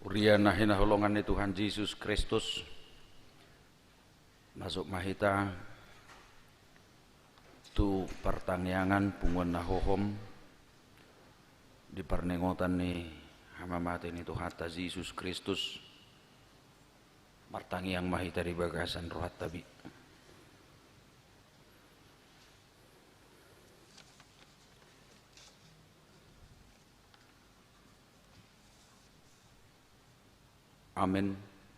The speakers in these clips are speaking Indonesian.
Uriana hinahulungan ni Tuhan Yesus Kristus masuk mahita tu pertangyangan pungun nahohom di pernengotan ni hamamate ni Tuhan Yesus Kristus martangiang mahita di bagasan rohat tabi. Amin.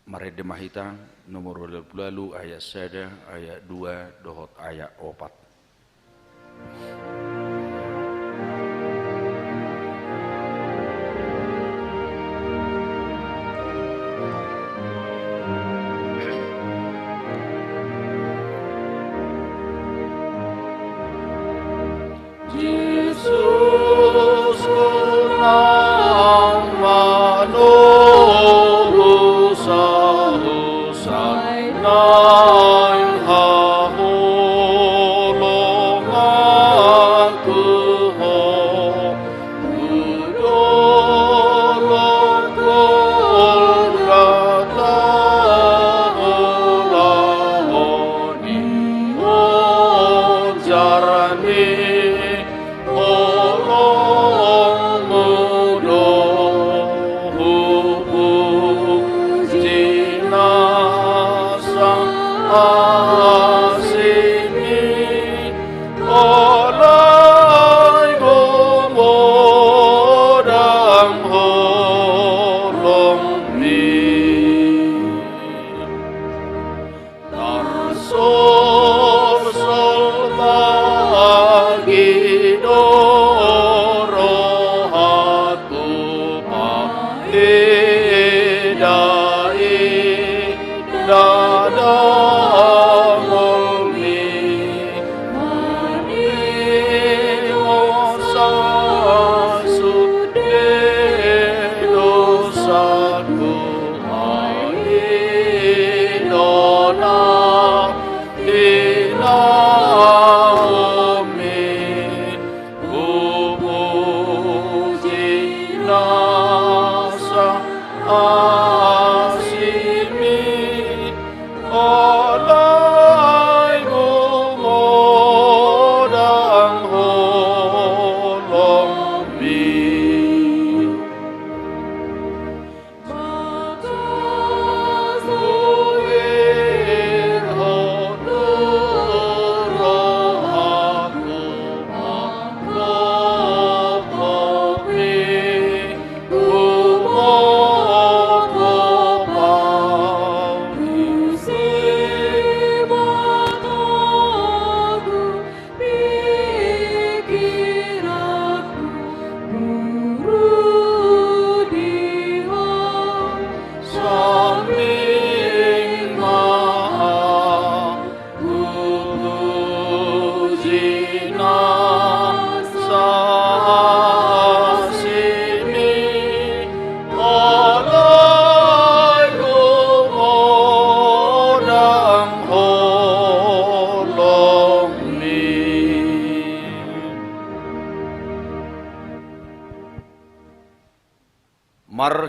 Marede mahita nomor 20 ayat 1 ayat 2 dohot ayat 4.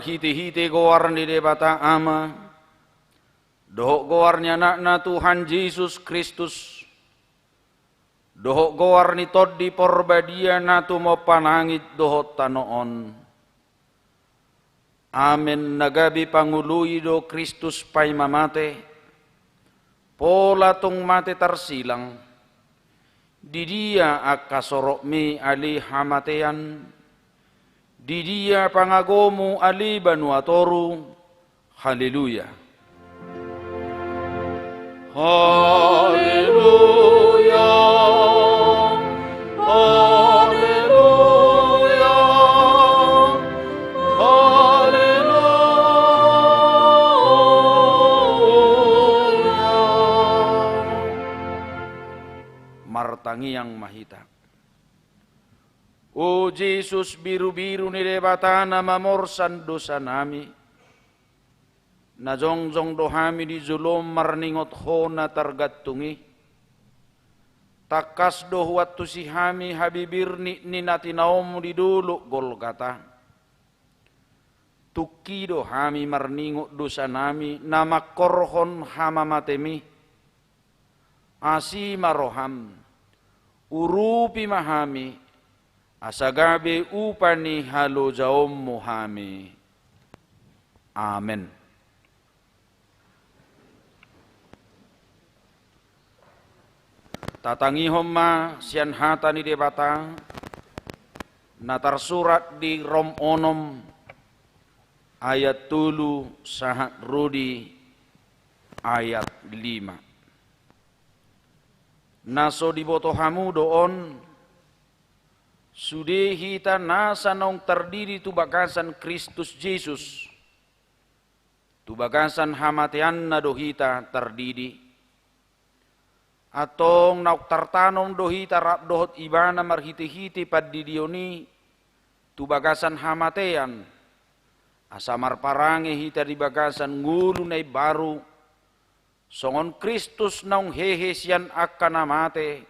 Yesus hiti-hiti goar ni debata ama dohok goarnya nakna Tuhan Yesus Kristus dohok goar ni toddi porbadia natu mo panangit dohot tanoon. Amin. Nagabi pangului do Kristus pay mamate pola tong mate tarsilang di dia akasorok mi ali hamatean di dia pangagomu ali banuatoru. Haleluya. Haleluya. Haleluya. Haleluya. Martangi yang mahita. O Jesus, biru-biru ni debatana mamorsan dosa nami. Na jongjong dohami di zulum marningot ho na targatungi. Takas dohuat tu si hami habibir ni natinaom di dulu Golgata. tukido hami marningo dosa nami, nama korhon hama matemi, asi maroham, urupi mahami, asagabe upani halo jaom muhami. Amen. Tatangi homma sian hatani debata, natar surat di rom onom, ayat tulu sahat rudi ayat 5. Naso diboto hamu doon, sude hita nasa nong terdiri tu bagasan Kristus Yesus, tu bagasan hamatian na dohita terdiri, atong nauk tartanong dohita rap dohot ibana marhiti-hiti pad didioni, tu bagasan hamatean, asamar parange hita di bagasan ngulu nai baru, songon Kristus naung hehe sian akan amate,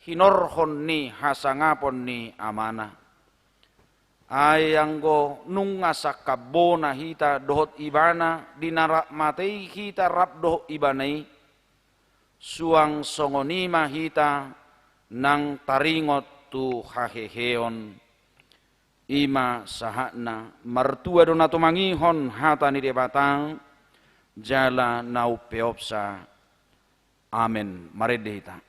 hinorhon ni hasangapon ni amana. Ayanggo nunga sakabona hita dohot ibana, dinarak matei hita rap dohot ibanai, suang songonima hita nang taringot tu haheheon. Ima sahakna martua donato mangihon hata ni debatang jala nau peopsa. Amen. Mari dehita.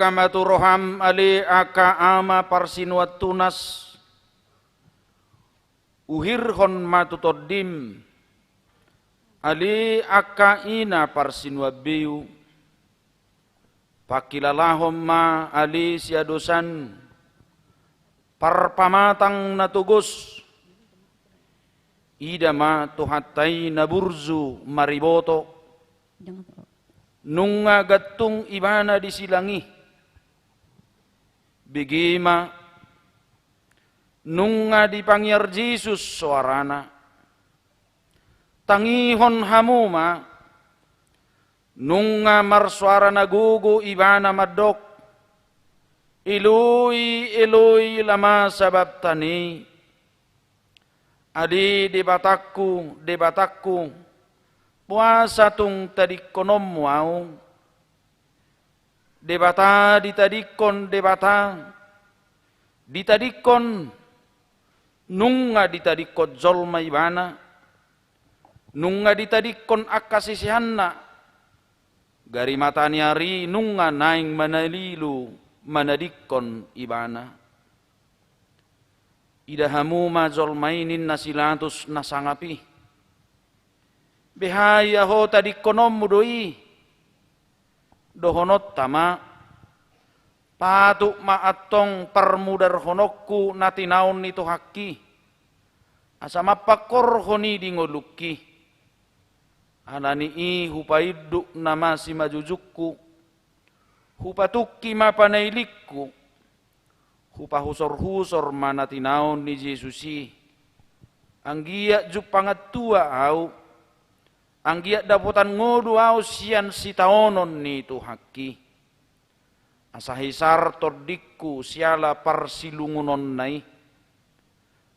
Gamatu roham ali aka ama parsinuat tunas uhirhon matutodim ali aka ina parsinuat biu pakilalahom ma ali siadosan parpamatang natugus idama tuhatai naburzu mariboto nunga gatung ibana disilangi bigima nunga dipangyar Jesus suarana tangihon hamuma nunga marsuara nagugu ibana madok ilui ilui lama sabab tani adi debatakku puasa tung tadikonom mau debata ditadikon debata ditadikon nunga ditadikon zolma ibana nunga ditadikon akasisihanna gari matani hari nunga naing manalilu manadikon ibana idahamu ma zolmainin nasilatus nasangapi behaya ho tadikonom mudoi dohonot tama patuk maatong permudar honokku natinaun itu haki asama pakor honi dingoluki anani i hupaiduk nama si majujukku Hupatukki mapanailikku, hupahusor-husor mana tinaon ni Jesusi, anggia jupangat tua au, anggia daputan ngodu au sian sitaonon ni Tuhaki. Asahisar tordikku siala parsilungunon nai,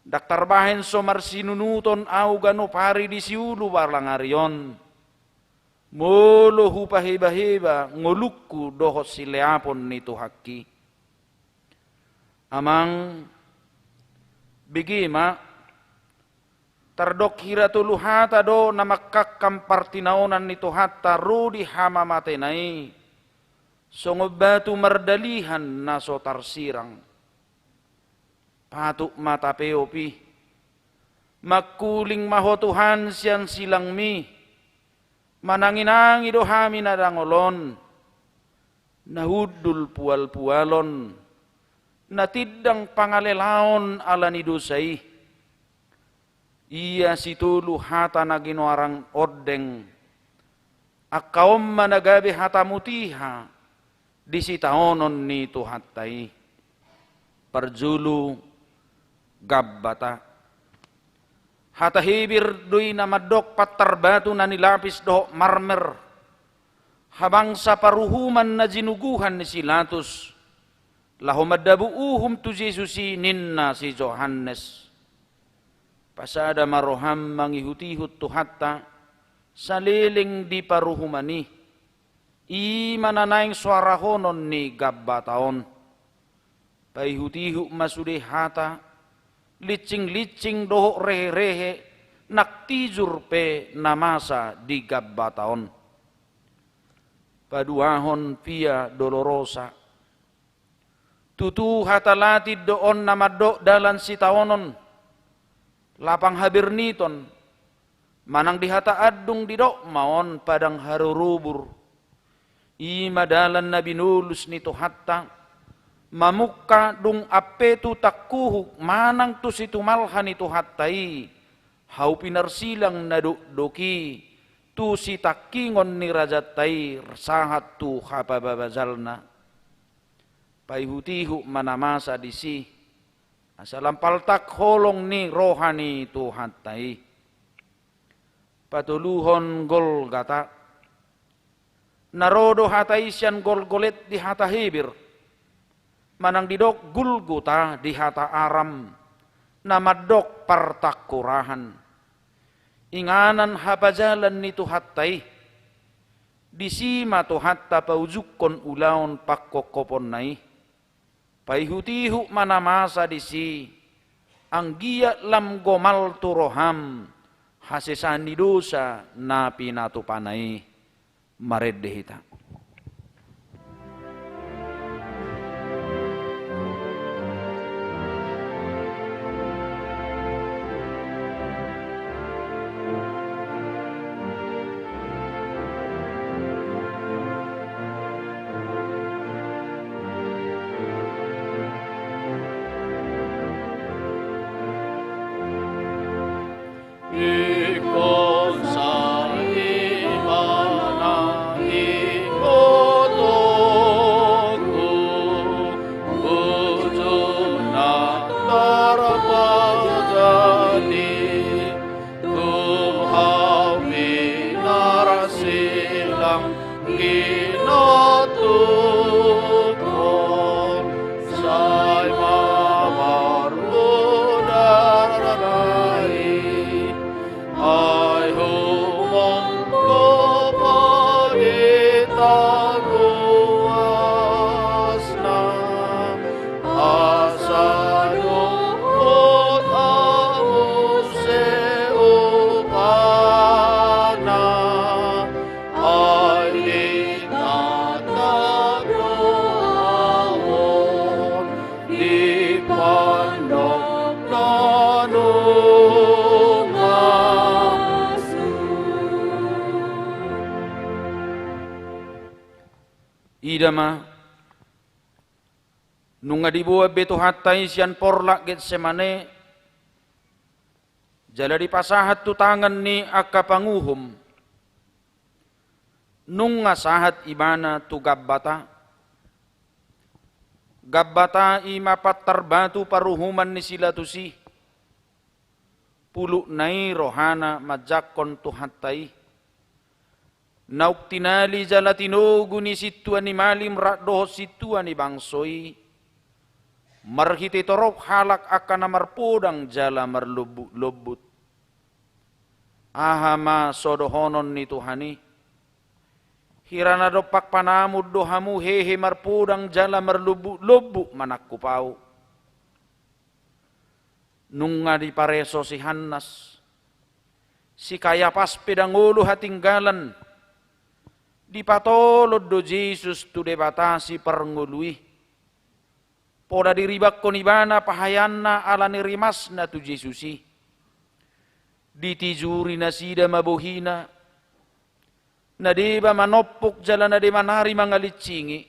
daktar bahen somar sinunuton au gano pari di siulu barlangarion, molo hupa heba-heba ngolukku dohot sileapon ni Tuhaki. Amang bigima tardok hiratulu hata do namakakam partinaonan ni Tuhata rudi hama matenai, songobatu mardalihan naso tarsirang. Patuk mata peopi, makuling maho Tuhan sian silang mi, mananginangi dohami nadangolon, nahudul pual-pualon, natidang pangalelaon ala ni dosai. Ia situlu hata nagino arang ordeng, akaom managabi hata mutiha, disitaonon ni Tuhatai. Parjulu gabbata, hata hibir dui namadok patarbatu na nilapis do marmer, habang sa paruhuman na jinuguhan ni Silatus, lahumadabuuhum tu Jesusi ninna si Johannes. Pasada maroham mangihutihut Tuhata, saliling di paruhumani, i mananaing suara honon ni gabbataon. Paihutihu masude hata, licing-licing doho rehe-rehe, naktijur pe namasa di gabbataon. Paduahon via dolorosa, tutu hatalati doon namaddo dalan sitaonon, lapang habirniton, manang dihata adung didok maon padang harurubur, ima dalan na binulus ni Tuhata, mamukka dung apetu takkuhuk manang tu situmalhan ni Tuhatai, hau pinarsilang naduk-duki, tu si takkingon ni rajatai sahat tu hapababazalna. Paihutihu manamasa disi, asalampal tak holong ni rohani Tuhatai. Patuluhon Golgata, narodo hatai sian golgolet di hata hibir, manang didok Gulguta di hata Aram, namadok partakurahan. Inganan hapajalan ni Tuhatai, disima Tuhata paujukon ulaon pakkokopon nai, paihutihu manamasa disi, anggia lam gomal turoham, hasesani dosa na pinatupanay mareddehita. Idama nunga dibuat beto hatai sian porlak Getsemane, jala di pasahat tu tangan ni akapanguhum, nunga sahat ibana tu gabbata, Gabbata imapat tarbatu paruhuman ni sila tusi. Puluk nai rohana majakon tuhatai. Nauk tinali jala tinogu ni situan ni malim rakdoh situan ni bangsoi. Marhiti torok halak akan marpodang jala marlubut. Ahama sodohonon ni Tuhani. Hirana dopak panamud dohamu hehe marpodang jala marlubu-lubu manakku pau. Nunga di pareso si Hannas. Si Kayapas pedangulu hatinggalan. Di patolod do Jesus tu debatasi perngului. Poda diribak konibana pahayanna ala nirimas na tu Jesusi. Ditijuri na sida mabuhina. Nadeba manopok jalan nade manari mangalitsingi.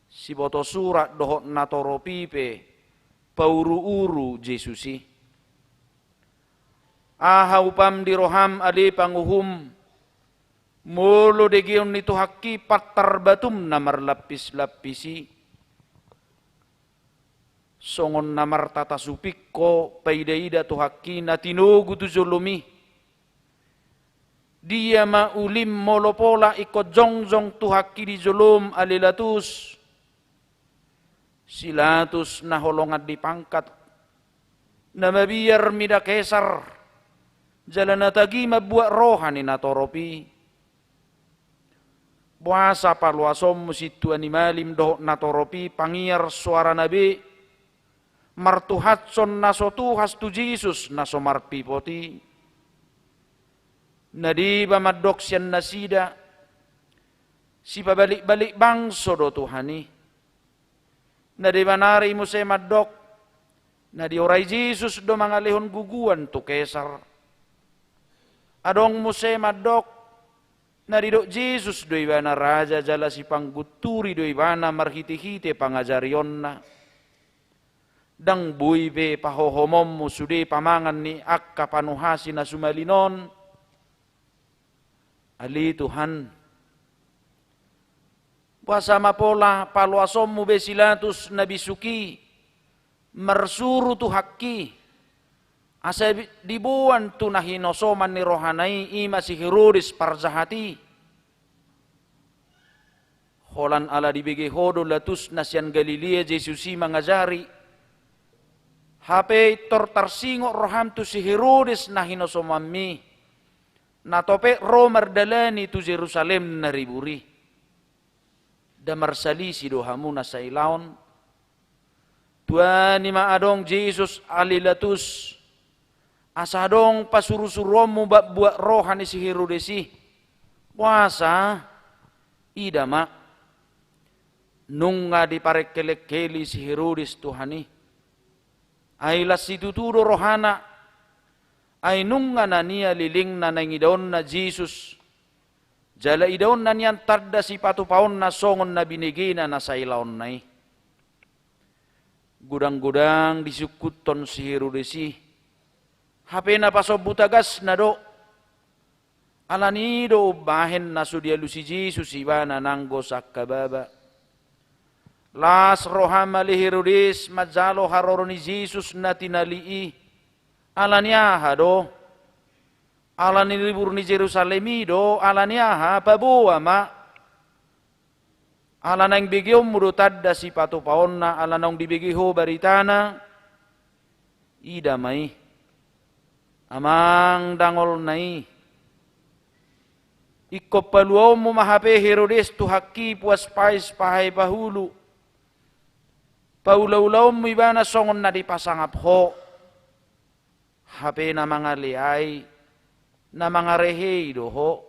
Si boto surat dohot natoro pipe pauru-uru Jesusi. Aha upam diroham ade panguhum. Molo degion itu haki patar batum namar lapis-lapisi. Songon namar tata supikko paidaida tu haki natinugu tu zulumi. Dia maulim molopola ikut jongjong tu haki di zulum alilatus. Silatus naholongat dipangkat. Namabiar mida kesar. Jalan natagi mabuat rohani natoropi. Puasa paluasom musituan imalim doh natoropi pangiar suara nabi. Martuhatson nasotuhas tu Jesus nasomarpi poti. Nadiba madok siyan nasida. Si pabalik-balik bangso do Tuhani. Nadiba nari mo say madok. Nadi oray Jesus do mga lehon guguan tu kesar. Adong mo say madok. Nadi do Jesus do ibana raja jala si pangguturi do ibana marhiti-hiti pangajarion na. Dang buibe pahohomom mo sude pamangan ni akka panuhasi na sumalinon. Ali Tuhan. Puasa mapola paluasom mu besilatus nabi suki. Mersuru tu haki. Asa dibuan tu nahinosoman ni rohanai ima si Herodes parzahati. Holan ala dibigi hodo latus nasyan Galilea Jesusi mangajari. Hape tortarsingok roham tu si Herodes nahinosomami. Natope Romar dalani tu Jerusalem na riburi. Damar salisi dohamu na sa ilaon. Tuan ni maadong Jesus alilatus. Asadong pasurusurom mo buat rohani si Herodesi. Puasa. Idama. Nung nga di parekelekeli si Herodes Tuhani. Ay lasitutudo rohana. Ay nung nga na niya liling na nangidaon na Jesus. Jala idaon na niyan tadda si patupaon na songon na binigina na sa ilaon na Gudang-gudang disukuton si Herodesi. Hape na pasobutagas na do. Alanido ubahen na sudyalu si Jesus iba na nanggo sa kababa. Las rohama li Herodes majalo haroro ni Jesus na tinalii. Alaniaha do. Alani libur ni Jerusalemi do. Alaniaha pabuwa ma. Alanang bigyo murutad da si patupaon na. Alanang dibigiho baritana. Idamay. Amang dangol nai. Ikop paluaw mo mahape Herodes tu haki puas pais pahay pahulu. Paulaw-ulaw mo iba na songon na di pasangap ho. Hape na mga liay, na mga rehey doho.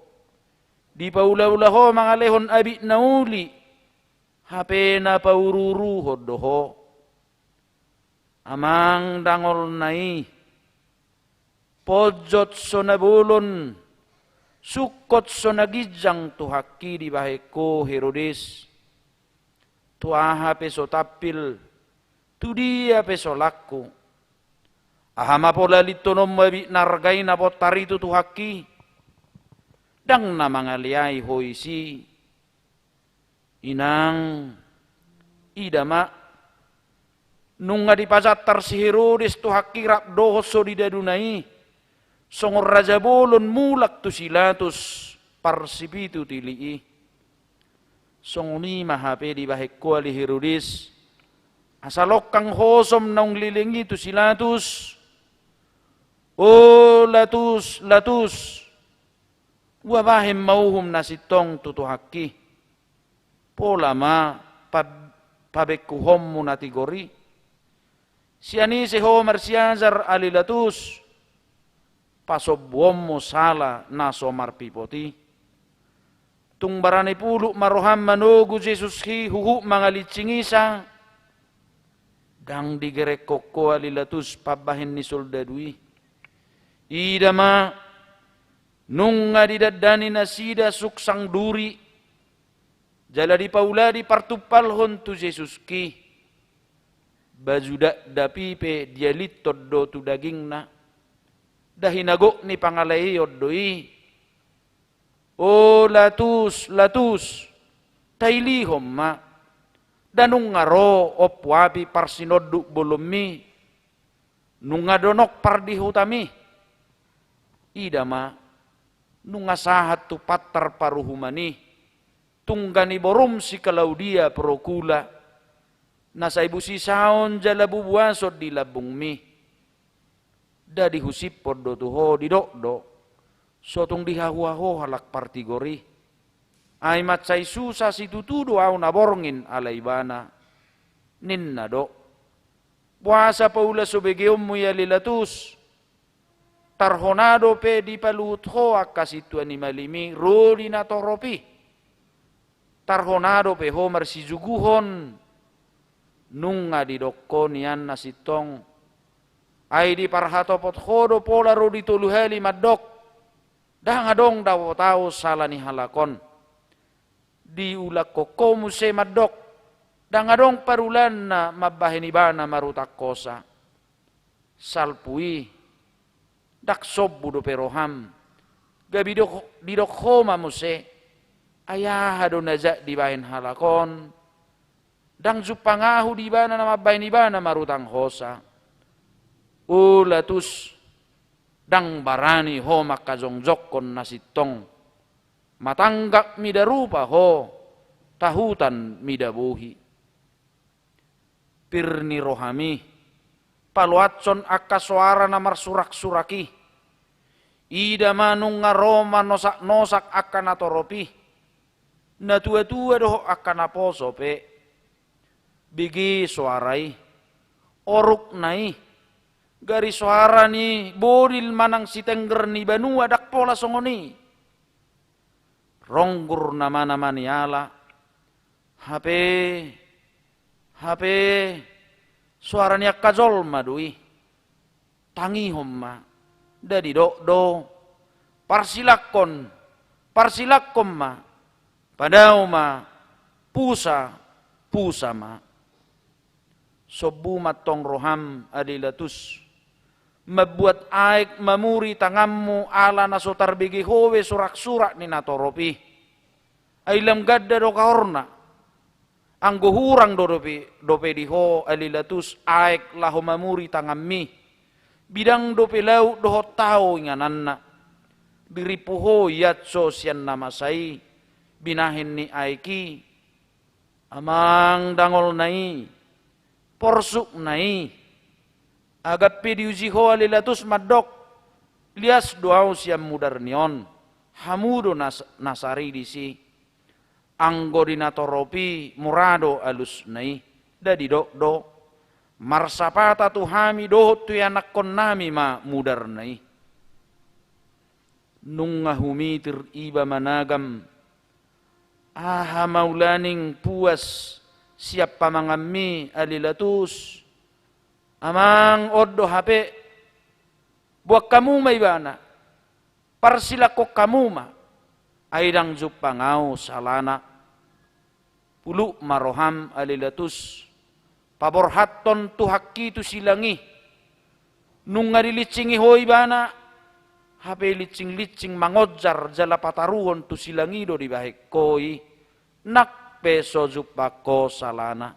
Di paulaw-ulaw mga lehon abi na uli. Hape na paururuhod doho. Amang dangol nai. Podjot so nabulon. Sukot so nagijang tuhaki di bahay ko Herodes. Tuaha peso tapil. Tudia peso laku. Ahama pola litonom mabi nargay na potari tu tuhaki. Dang na mga liyay hoisi. Inang idama nunga dipasatar si Herodes tu hakirap dohoso di dadunai songor raja bolon mulak tu silatus parsipitu tilii songoni mahape di bahek kuali Herodes asalok kang hosom naung lilingi tu silatus oh latus wabahem mauhum nasitong tutuhaki pola ma pabekuhom munatigori siani se Homer siazar alilatus pasobwom mo sala nasomar pipoti tung barani puluk maroham manogu Jesus hi huhu mangalitcingisa dang digerek koko alilatus pabahin ni soldadui idama nunga didadani nasida suksang duri jala di paula di partupalhon tu Jesus ki bajuda dapi pe dia litod do tu daging na dahinago ni pangalay oddoi o latus tailihom ma danung ngaro opwapi parsinoddu bolommi nunga donok pardihutami idama nunga sahat tu patar paruhumani tunggani borum si Claudia Procula nasa ibu sisaon jala bubuasod di labung mi da dihusip podo tuho di do sotong dihahuaho halak partigori ay matsay susa si tutudo aw naborngin alaybana ninna do puasa paula sobegeom mo yalilatus tarhonado pe di palutho akasitu animalimi roli na toropi tarhonado pe Homer si juguhon nunga di dokko niyan nasitong ay di parhatopot khodo pola ro di tuluheli madok dangadong daw tao sala ni halakon di ulak koko muse madok dangadong parulan na mabahini ba na marutak kosa salpui daksob budo peroham gabi di dokho mamuse ayah hadon naja di bahin halakon dang jupangahu di bana na mabay ni bana marutang hosa ulatus dang barani ho makazongjok kon nasitong matanggak midarupa ho tahutan midabuhi pirni rohami paluatson akaswara na marsurak-suraki ida manung ngaroma nosak-nosak akan atoropi na tua-tua doh akan aposo pe bigi suarai oruk nai gari suara ni bodil manang si tengger ni banua dak pola songoni ronggur nama-nama ni ala HP suara ni akazol madui tangi homma dadi do parsilakon ma padau ma pusa ma sobu matong roham adilatus mabuat aik mamuri tangammu ala nasotar bigi howe surak-surak ni natoropi ailam gadda do kahorna anggo hurang dope diho alilatus aik laho mamuri tangammi bidang dope lau doho tau ingananna diripuho yatso sian namasai binahin ni aiki amang dangol nai porsuk nai agat pidiujiho alilatus madok lias doau siam mudarnion hamudo nasari disi anggo dinatoropi murado alus nai dadi do marsapata tuhami dohot tu anak kon nami ma mudar nai nunga humitir iba managam aha maulaning puas siap pamangammi alilatus amang oddo hape buak kamu may bana parsilakok kamu ma aidang jupangau salana pulu maroham alilatus paborhaton tuhakki tu silangi nung ngarilicing ihoy bana hape licing mangojar jala pataruhon tu silangido di bahik koi nak peso jupako salana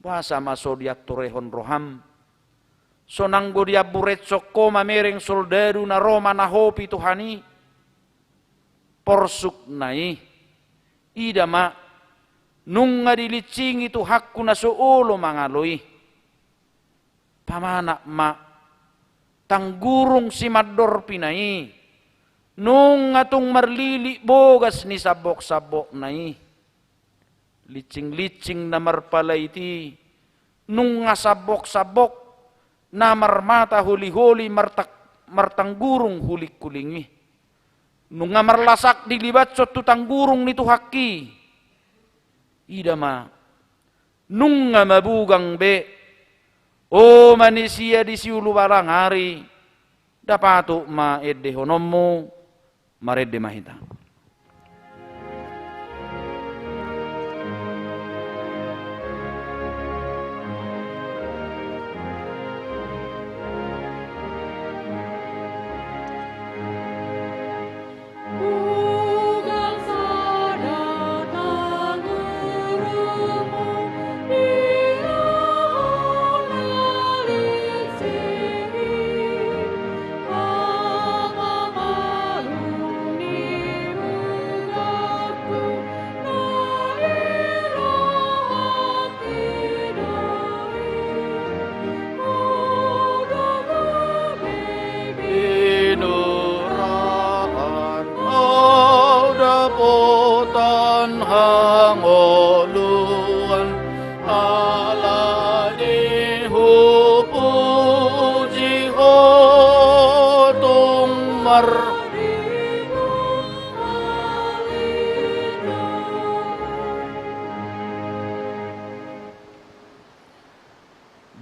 puasa maso dia torehon roham. Sonanggo dia buret soko mamereng soldadu na Roma na hopi Tuhani. Porsuk nai. Ida ma nung ngadilicing itu hakku na suulo mangaloi. Pamanak ma tanggurung si mador pinai. Nung atung marlili bogas ni sabok-sabok nai. Licing-licing na marpalaiti. Nung nga sabok-sabok na marmata huli-huli martanggurung huli-kulingi. Nung nga marlasak dilibat so tutanggurung nito haki. Ida ma nung nga mabugang be. O manusia di siulu barang hari. Dapato ma edde honommo maredde mahita.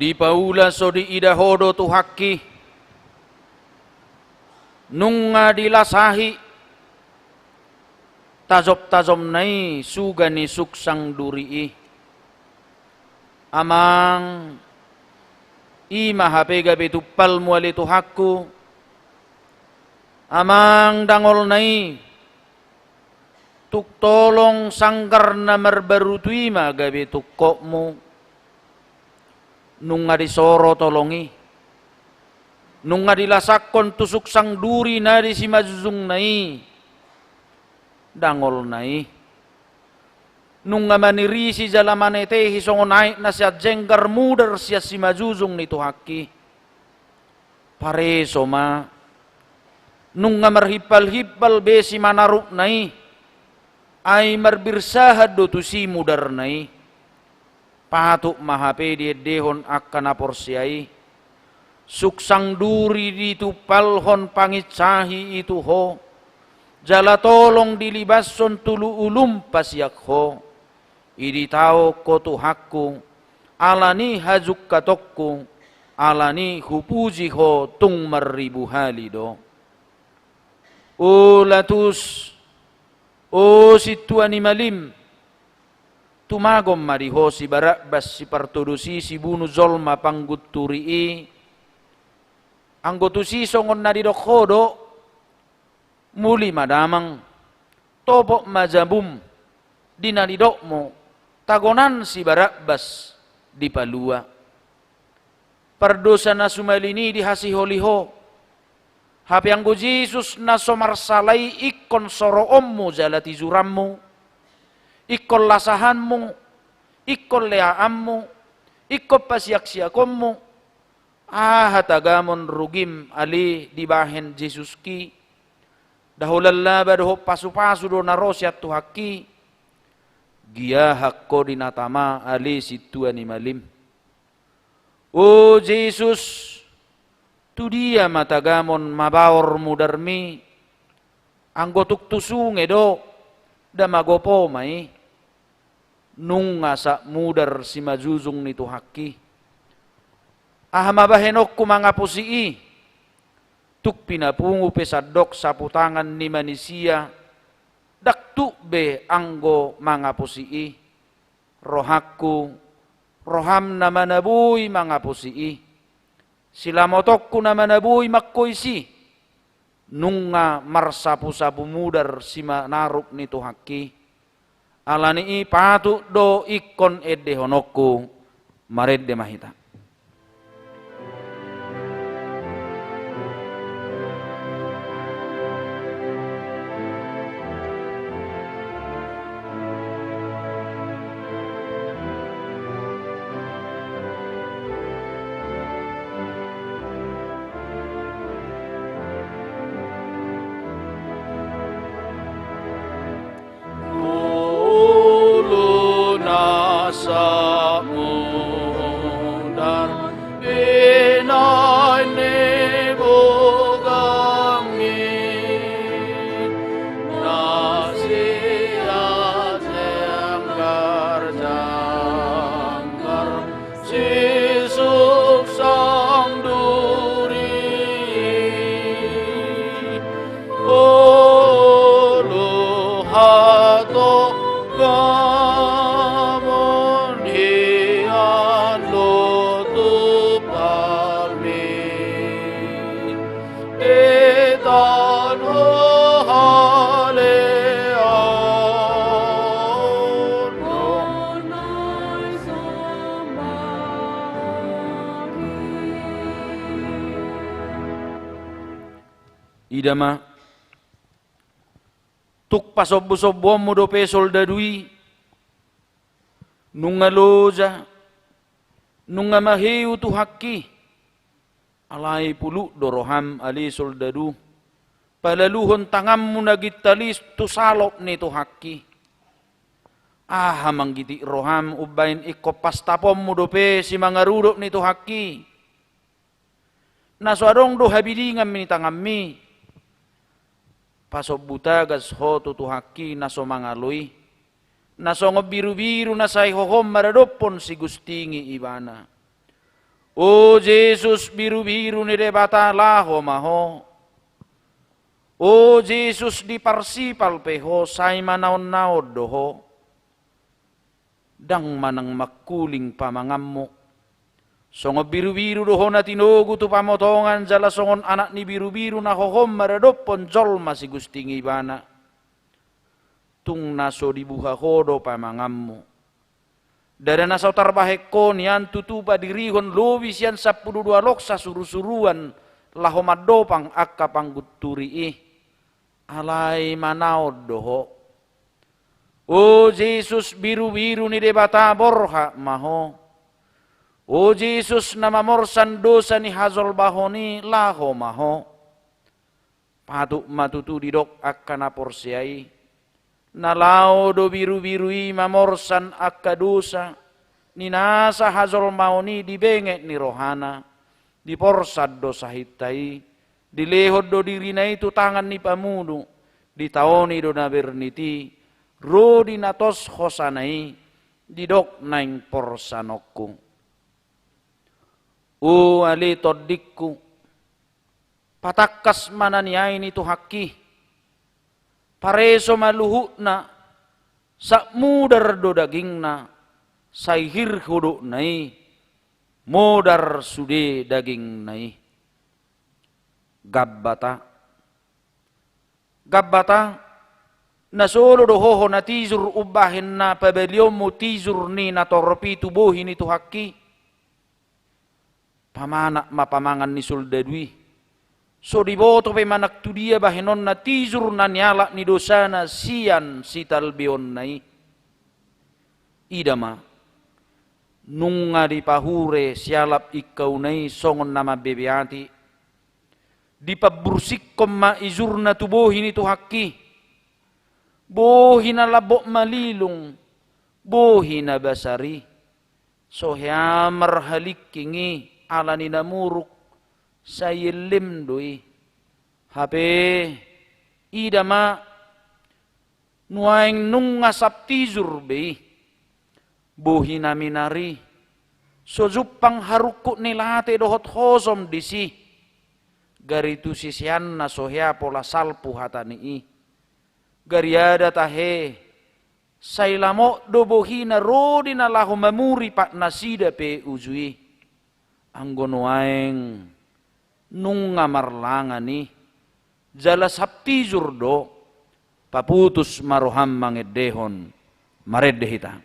Di paula so di idahodo tu haki nunga dilasahi tazob-tazom nai sugani suksang durii amang ima hapega betupal muali tu hakku amang dangol nai tuk tolong sanggar na marbaru tuima gabe tukokmu nung nga disoro tolongi nung nga dilasakon tusuk sang duri na di si mazuzung nai dangol nai nung nga manirisi jalamanete hisongonay na siya jenggar mudar siya si mazuzung nito haki pareso ma nung nga marhipal-hipal be si manaruk nai ay marbirsahad do tu si mudar nai patuk mahape di dehon akan aporsiai suksang duri ditu palhon pangicahi itu ho jala tolong dilibason tulu ulum pasiak ho idi tao ko tu hakku alani hajuk katokku alani hupuji ho tung maribu halido o latus o situani malim tumagom mariho si Barabas si Partodusi si Bunu Zolma pangguturii anggotu si songon na didokhodo muli madamang topo majabum dinalidokmo tagonan si Barabas di palua pardosa na sumalini di hasiholiho hapi anggo Jesus na somarsalai ikon soroommu jalati zurammu ikol lasahanmu, ikol leaammu, ikol pasiak-siakommu, hatagamon rugim ali dibahen Jesus ki, dahulallaba doho pasu-pasu do narosyat tuhaki, gia hakko dinatama ali situani malim. O Jesus, tu dia matagamon mabaor mudarmi, anggotuk tusunge do, damagopo mai nung ngasa mudar si majuzung nito haki ahamabahenok ku mga pusii tuk pinapungu pesadok saputangan ni manusia daktu be anggo mga pusii rohakku roham na manabuy mga pusii sila motokku na manabuy makkoisi nung nga marsapu-sapu mudar si manaruk nito haki alani ipatu do ikon edde honokku maredde mahita. Idama tuk pasob-sob mo do pe soldadui nunga loja nunga maheu tu hakki alai pulu doroham ali soldadu palaluhon tangammu nagitalis tu salop ni tu hakki manggiti roham ubain iko pastapom mo do pe si mangarudok ni tu hakki naswadong do habidingam ni tangammi pasob butagas ho tu hakki naso mangalui naso ngobiru-biru nasai hohom maradopon si gustingi ibana. O Jesus biru-biru ni debata laho maho. O Jesus di parsipal peho say manaon-naod doho. Dang manang makuling pamangammo. Songo biru-biru doho na tinogu tu pamotongan jala songon anak ni biru-biru na hohom maradopon jol masih gusting ibana. Tung naso dibuha hodo pamangammu. Dari naso tarbaheko nian tutupa dirihon lobis yan 12 loksa suru-suruan lahomadopang akka pangguturi alai manaod doho. O Jesus biru-biru ni debata borha maho. O Jesus na mamorsan dosa ni hazol bahoni laho maho. Patuk matutu didok akka na porsiai. Nalao do biru-birui mamorsan akka dosa. Ninasa hazol mahoni dibengek ni rohana. Diporsad dosa hitai. Dilehod do dirina itu tangan ni pamudu. Ditaoni do na berniti. Ro dinatos hosanai. Didok naing porsanokku. O ali todikku patakkas mananiay ni tu hakki pareso maluhuna sa mudar do dagingna sayhir hudu nai modar sude daging nai gabbata nasolo do hoho na tizur ubahin na pabelyom mo tizur ni na torpi tubuhin ni tu hakki pamanak mapamangan ni soldadui. So diboto pe manak tu dia bahenon na tizur na nyala ni dosana sian sitalbion nai. Idama nunga di pahure sialap ikau nai songon nama bebeati. Di pabursik ma izurna tubohin itu hakki. Bohina labok malilung. Bohina basari. So hiamar halik kingi. Ala ni namuruk sayilim doi hape idama nuaing nung ngasap tizur be bohina minari sojupang harukut nilate dohot hosom disi garitu sisian na sohya pola salpu hatani gariada tahe sailamo do bohina rodina lahu memuri pak nasida pe uzui anggon waeng nung ngamarlangani jala sabti jurdo paputus maroham mangedehon mareddehita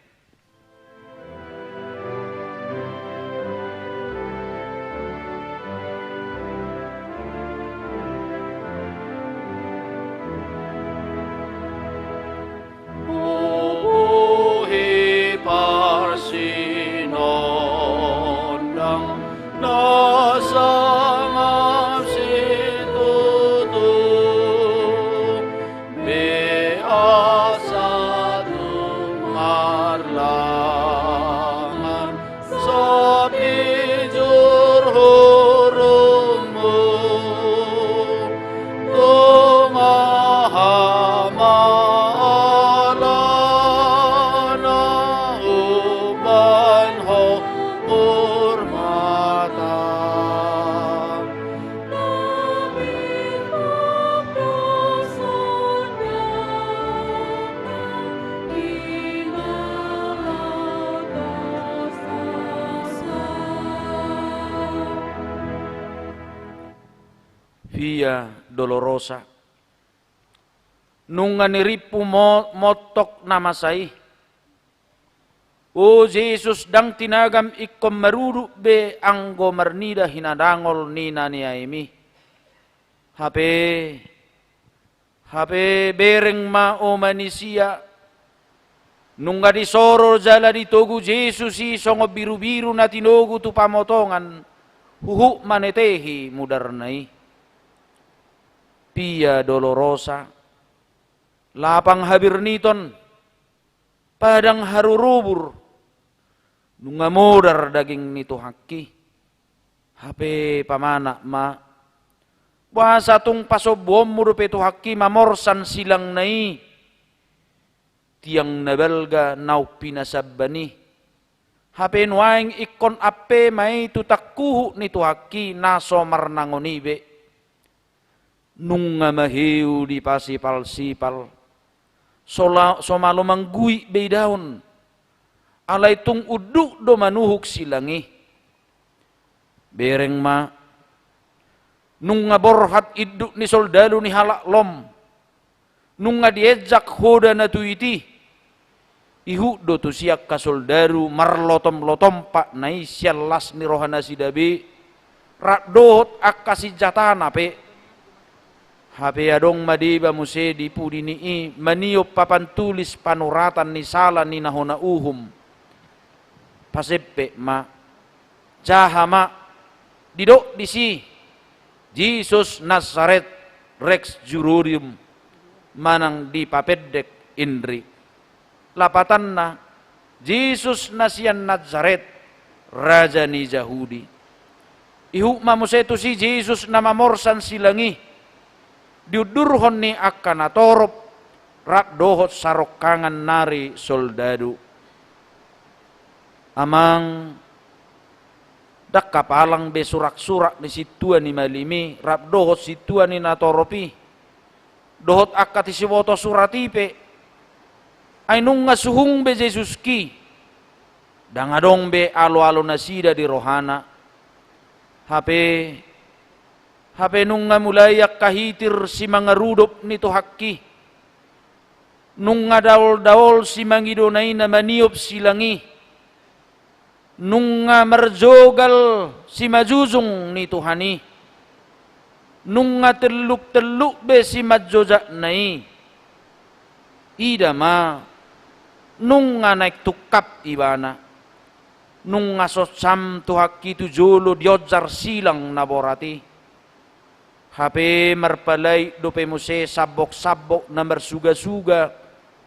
Via Dolorosa. Nung niripu motok namasay. O Jesus dang tinagam ikom maruru be anggo marnida hinadangol ni nani aimi. Hape bereng ma o manisia. Nung nga disoro jala ditogu Jesus songo biru-biru na tinogu tu pamotongan. Huhu manetehi mudarnai. Via Dolorosa, lapang habirniton, padang harurubur, nunga modar daging nito haki, hape pamana ma, wasa tung pasobom murupe to haki mamorsan silang nai, tiang nabelga nau pinasabani, hape nuaing ikon ape mai tutakkuhu nito haki naso marnangonibe, nung mahiu di pasipal-sipal somalo manggui beidaon alay tung uduk do manuhuk silangi bereng ma nung borhat iduk ni soldado ni halaklom nung diejak hoda na tuiti ihu do tu siak ka soldado marlotom-lotom pak nai sialas ni rohana sidabi rakdohot akasi jatana pe hape adong madiba muse di pudini maniop papan tulis panuratan ni sala ni nahona uhum. Pasepe ma jahama didok disi Jesus Nazaret Rex Jururium manang di papedek indri. Lapatan na Jesus nasian Nazaret Raja ni Yahudi. Ihu mamusetu si Jesus na mamorsan silangi. Diudurhon ni akan atorop rak dohot sarokangan nari soldado. Amang dak kapalang be surak-surak ni situan ni malimi rak dohot situan ni natoropi. Dohot akati siwoto suratipe. Ay nung nga suhung be Jesus ki. Dangadong be alo-alo nasida di rohana. Hape nung nga mulayak kahitir si mga rudop nito hakki. Nung nga daol-daol si mangidonay na maniop silangi. Nung nga marjogal si majuzong nito hani. Nung nga teluk-teluk be si madjojak nai. Ida ma. Nung nga naik tukap ibana. Nung nga sotsam tu hakki tu jolo diojar silang naborati. Hape marpalay dope muse sabok-sabok na marsuga-suga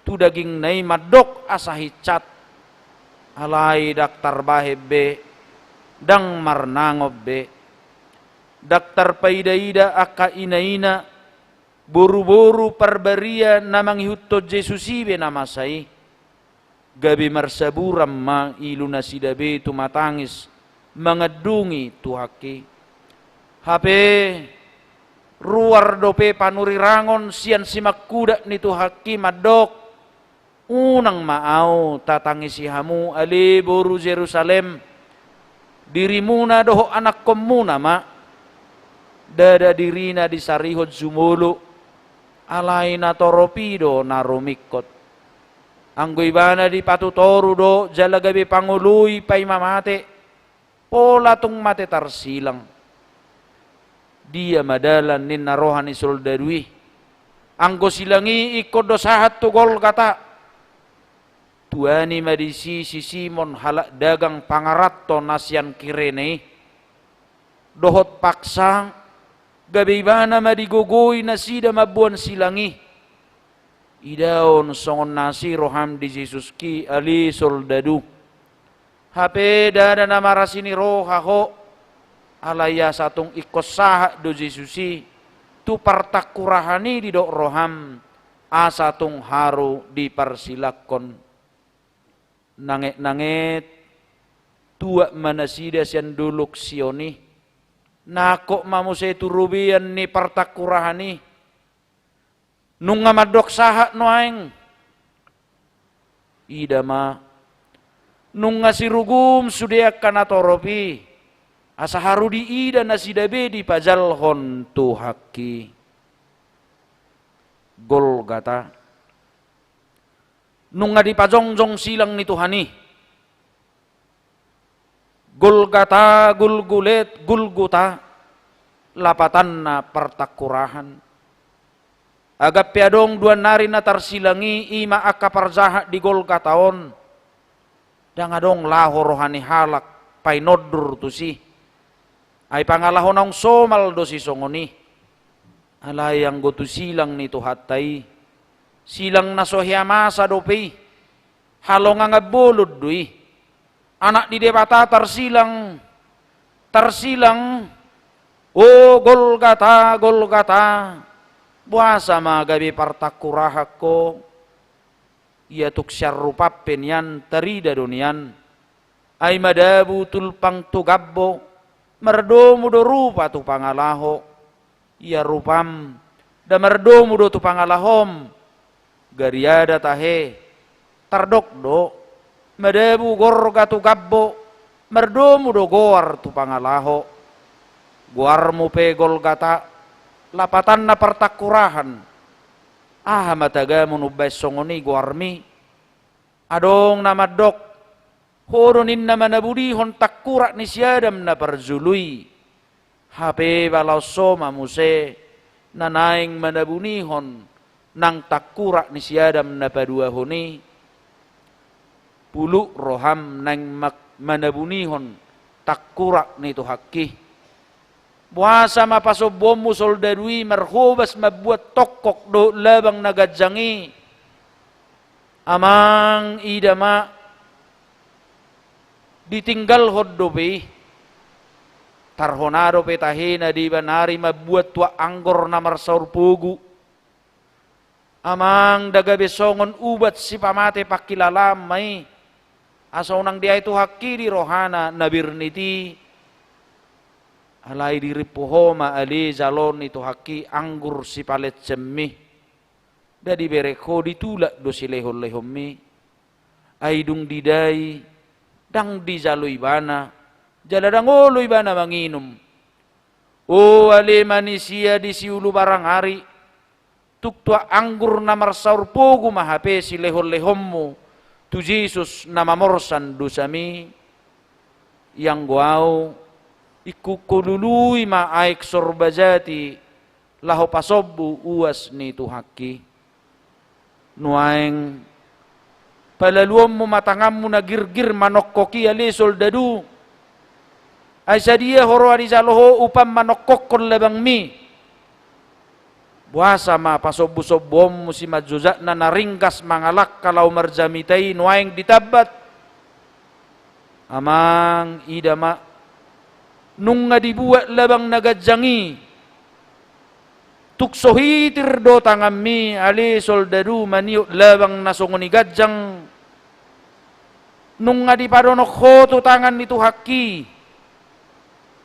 tu daging nai madok asahicat alay daktar bahebe dang marnangob be daktar paida-ida aka ina-ina buru-buru parbaria namang ihutto Jesusibe namasay gabi marsaburam ma ilu na sidabe tumatangis mangadungi tuhaki hape ruar dope panurirangon sian simak kuda nito haki madok unang maaw tatangisi hamu ali boru Jerusalem dirimu na doho anak komuna ma dada dirina di sarihod sumulu alay na toropido na rumikot anggoy bana di patutoru do jalagabi panguluy pay mamate pola tung mate tarsilang dia madalan nin narohan ni soldadui anggo silangi ikod dosahat tu gol kata tuani madisi si Simon halak dagang pangaratto nasian kirene dohot paksa gabi bana madigogoy na sida mabuan silangi Idaon songon nasi roham di Jesus ki ali soldadu. HP dada nama rasini rohaho alaya satung ikos saha do Jesusi tu partakurahani di dok roham asatung haru dipersilakon nanget tua manasida sian duluk sioni nako mamuse turubian ni partakurahani nunga madok saha noaeng idama nunga sirugum sudia kanatoropi asa haru di ida nasidabe di pajal hontu haki Golgata nunga di pajongjong silang ni Tuhani Golgata gulgulet gulguta lapatan na partakurahan agap piadong dua nari na tarsilangi ima akaparjaha di Golgataon dangadong laho rohani halak painodur tu si ay pangalahon ang somal do si songoni alayang go tu silang ni tuhatay silang na sohyamasa do pay halong nga bulod dui anak di debata tarsilang o Golgata Golgata buasa magabi partakurahak ko ia tuk syarrupappen yan tarida dunian ay madabu tulpang tugabbo merdomu do rupa tu pangalaho ia rupam da merdomu do tu pangalahom gariada tahe tardok do madabu gorga tu gabbo merdomu do goar tu pangalaho goarmu pe Golgata lapatan na partakurahan mataga munubay songoni guarmi adong namadok horonin na manabudihon takura ni siyadam na parzului hape balaw soma muse nanaing manabunihon nang takura ni siyadam na paduahoni pulu roham nang manabunihon takura ni tuhaki buasa mapasobomu soldadui marhubas mabuat tokok do labang nagadjangi amang idama ditinggal hoddo be tarhonado petahina di banari mabuat tua anggor na marsaur pugu amang daga besongon ubat si pamate pakilalamay asaw nang dia itu haki di rohana nabirniti alai diri pohoma ali zalon itu haki anggur si palet cemmi dadi bereko ditulak do si lehon-lehommi aidung didai dang dizalui bana jaladang ului bana manginum o ale manisia di siulu barang hari tuk tua anggur na marsaur pogu mahape si lehon-lehommu tu Jesus nama morsan dosami yang guau ikukulului ma'aik sorbajati laho pasobbu uas ni tuhaki nuaeng palaluom mo matangammu na girgir manokkoki ali soldadu ay sadia horo arizaloho upam manokkokon labang mi buasa ma pasobbu-sobbom si majuzak na naringkas mangalak kalau marjamitai nuaeng ditabat amang idama nung nga dibuat labang nagadjangi tuksohitir do tangammi ali soldadu maniut labang nasongoni gadjang nung nga dipadonok hoto tangan itu haki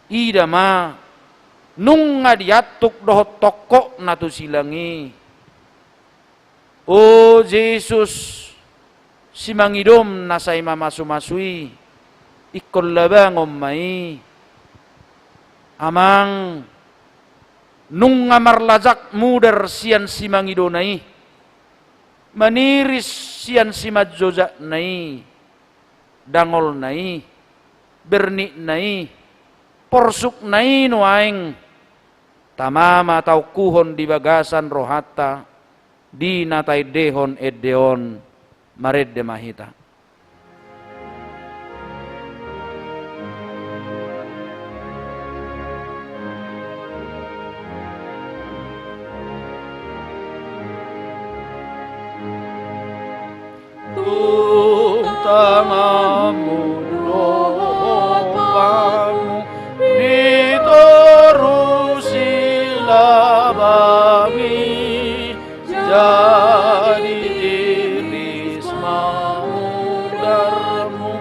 idama nung nga diatuk dohot toko na tu silangi o Jesus si mangidom nasay mamasu-masui ikol labang ommai amang nung ngamarlajak mudar sian si mangidonai maniris sian si madjoja nai dangol nai berni nai porsuk nai nuaing tamama tau kuhon di bagasan rohata di natai dehon edeon maredde mahita tung tanganmu doamu diterusi labangi jadi irismamu darmu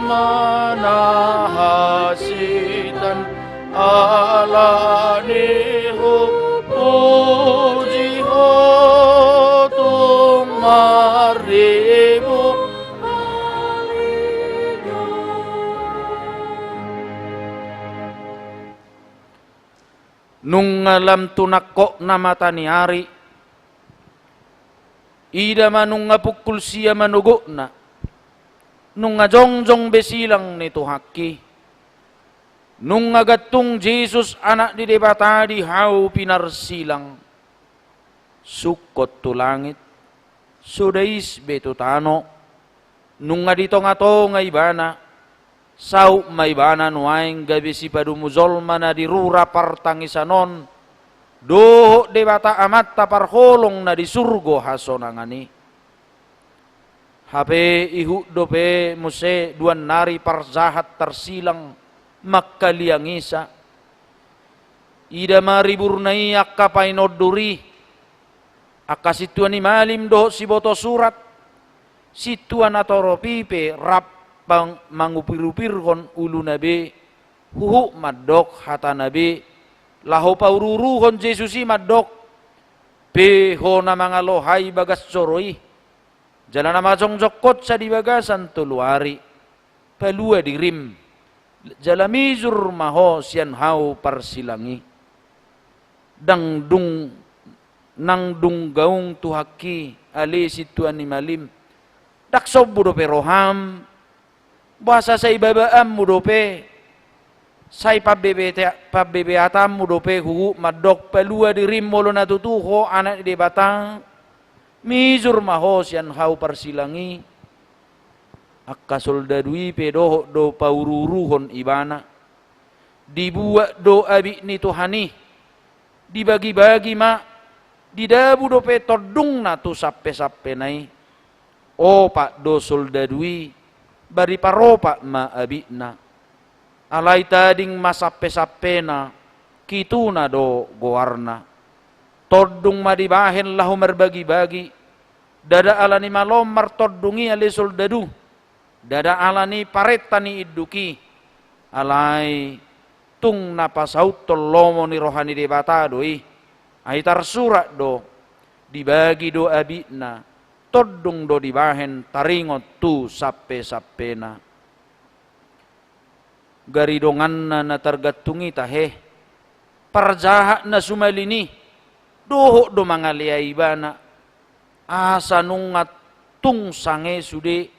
manahasitan alanihu puji hotung maribu nung ngalam tunakko nama taniari ida manung ngapukul siya manugokna nung ngajongjong besilang nito haki nung ngagattung Jesus anak di debata di hau pinarsilang sukot tu langit sudais beto tano nung ngadito nga ibana sau maibana nuaing gabi si padumuzol mana di rura partangisanon doho debata amat taparholong na di surgo hasonangani hape ihu dope muse duan nari parzahat tersilang makkaliangisa ida mariburnai akka painoduri akka situan ni malim do si boto surat situan atoro pipe rap pang mangupirupirhon ulu nabi huhu madok hata nabi laho paururuhon Jesusi madok peho na mga lohay bagas soroi jalan nama jongjokot sa dibagasan tuluari palua dirim jalamizur maho sian hau parsilangi dangdung nang dunggaung tuhaki ali situan ni malim daksob budope roham bahasa sa ibabaam mudope say pabebeatam mudope huhu madok palua dirim molo natutuho anak di batang mizur maho sian hau parsilangi akka soldadui pedoho do paururuhon ibana dibuat do abi ni tuhani dibagi-bagi ma didabu do pe todung na tu sappe-sappe nai o pak do soldadui bari paropa ma abi na alai tading masappe-sappe na kituna do goarna todung madibahen lahu merbagi-bagi dada alani malomar todungi ali soldadu dada alani paretani iduki alai tung napasaut tolomo ni rohani debata doi aitar surat do dibagi do abina todung do dibahen taringot tu sappe-sappena garidongan na targatungi tahe parjahat na sumalini doho do mga liaibana asa nungat tung sange sude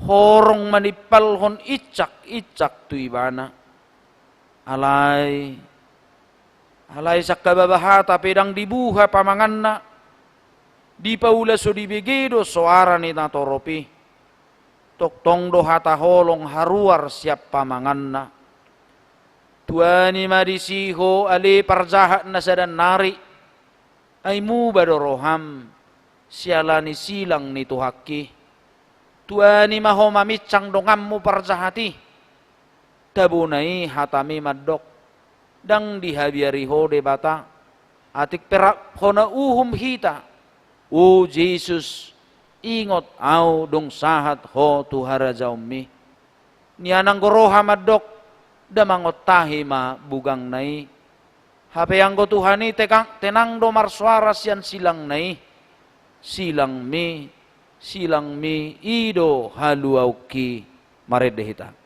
horong manipalhon icak tu ibana alay sa kababahata pedang dibuha pamanganna di paula so dibegedo soara ni natoropi toktong do hata holong haruar siap pamanganna tuani madisiho ale parjahat na sadan nari ay mubado roham sialani silang ni tuhaki tuani maho mamicang dongam mu parjahati tabunai hatami madok dang dihabiari ho debata atik perak hona uhum hita o Jesus ingot au dong sahat ho tuhara jaumi nianang goroha madok damangot tahi ma bugang nai hape anggo Tuhani tenang do marsuara sian silang nai silang mi ido haluauki maredehita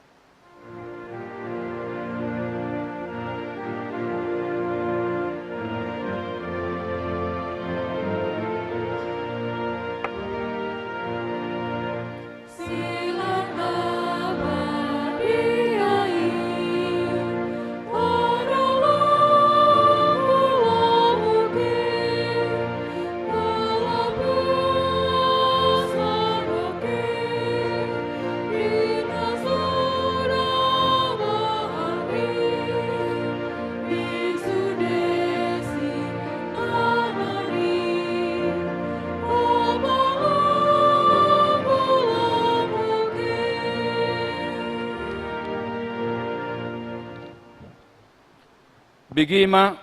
bigima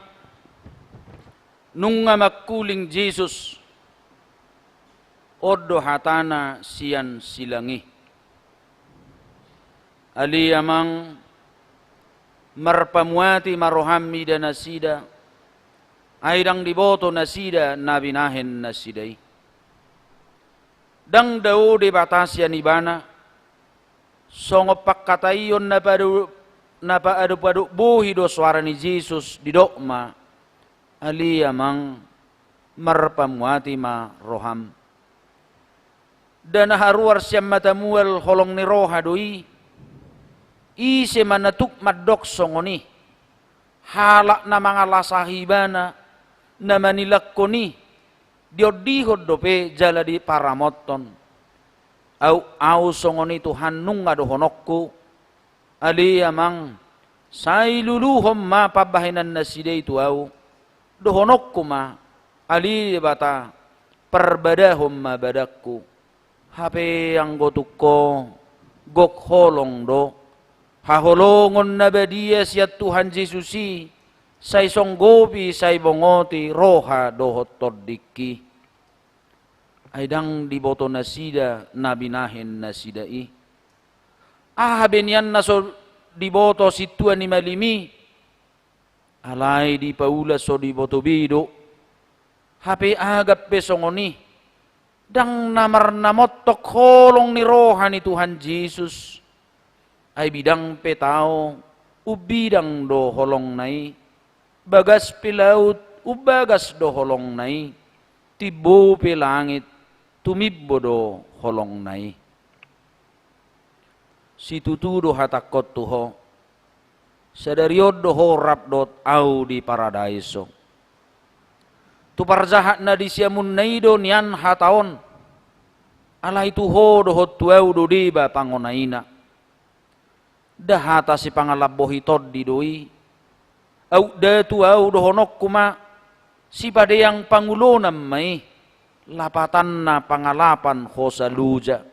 nung nga makuling Jesus odo hatana siyan silangi. Ali amang marpamuati marohami da nasida aydang diboto nasida nabinahen nasidai. Dang daw di batasya ni bana songop pakkatayon na paadu buhi do suara ni Jesus di dokma ali amang marpamuati maroham. Dan haruar siyam matamual holong ni roha doi ise manatuk madok songoni halak na mga lasahibana na manilak ko ni diodihod dope jala di paramoton au songoni Tuhan nung adohonokku ali amang say luluhom ma pabahinan na sida itu au dohonokku ma ali bata perbadahom ma badakku hape ang gotukko gok holong do haholongon na badia siya Tuhan Jesusi say songgopi say bongoti roha dohot todiki ay dang diboto na sida nabinahin na sida i benyan na so diboto si Tuhan ni malimi alay di paula so diboto bido hape agap pesongoni dang namar namotok holong ni roha ni Tuhan Jesus ay bidang petao ubidang do holong nai bagas pilaut ubagas do holong nai tibo pe langit tumibbo do holong nai si tutudo hatakot tuho sadariod do horap dot au di paradaiso tu parjahat na di siamun naido nian hataon alay tuho do hotuau do diba pangonaina dahata si pangalabohi tod di doi au datu au dohonok kuma si padayang pangulo may lapatan na pangalapan hosaluja